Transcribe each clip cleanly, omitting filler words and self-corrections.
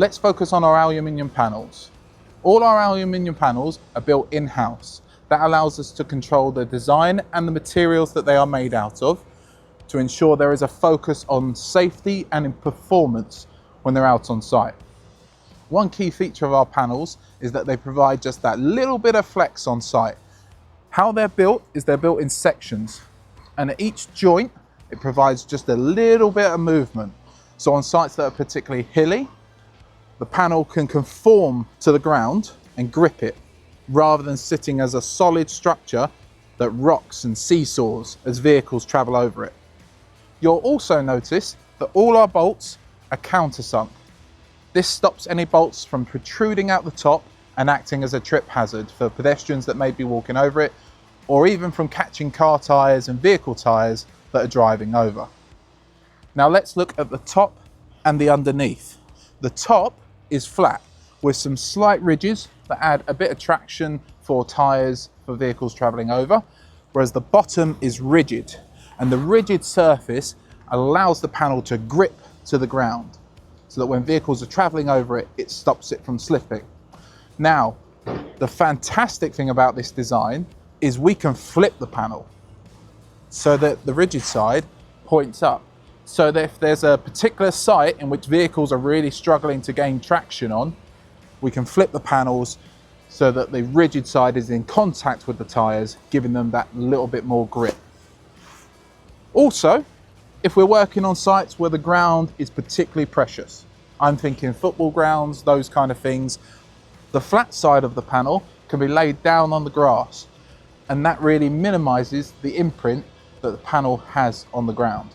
Let's focus on our aluminium panels. All our aluminium panels are built in-house. That allows us to control the design and the materials that they are made out of to ensure there is a focus on safety and in performance when they're out on site. One key feature of our panels is that they provide just that little bit of flex on site. How they're built is they're built in sections, and at each joint it provides just a little bit of movement. So on sites that are particularly hilly, the panel can conform to the ground and grip it, rather than sitting as a solid structure that rocks and seesaws as vehicles travel over it. You'll also notice that all our bolts are countersunk. This stops any bolts from protruding out the top and acting as a trip hazard for pedestrians that may be walking over it, or even from catching car tyres and vehicle tyres that are driving over. Now let's look at the top and the underneath. The top is flat with some slight ridges that add a bit of traction for tyres for vehicles travelling over, whereas the bottom is rigid, and the rigid surface allows the panel to grip to the ground so that when vehicles are travelling over it, it stops it from slipping. Now, the fantastic thing about this design is we can flip the panel so that the rigid side points up. So that if there's a particular site in which vehicles are really struggling to gain traction on, we can flip the panels so that the rigid side is in contact with the tyres, giving them that little bit more grip. Also, if we're working on sites where the ground is particularly precious, I'm thinking football grounds, those kind of things, the flat side of the panel can be laid down on the grass, and that really minimises the imprint that the panel has on the ground.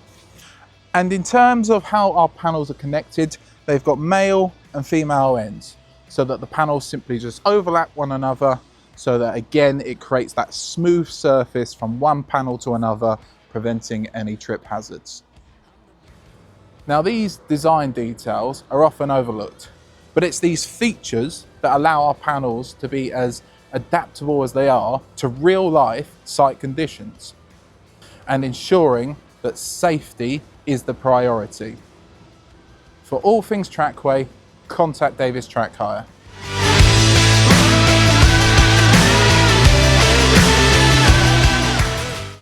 And in terms of how our panels are connected, they've got male and female ends, so that the panels simply just overlap one another, so that again it creates that smooth surface from one panel to another, preventing any trip hazards. Now these design details are often overlooked, but it's these features that allow our panels to be as adaptable as they are to real life site conditions, and ensuring that safety is the priority. For all things Trackway, contact Davis Track Hire.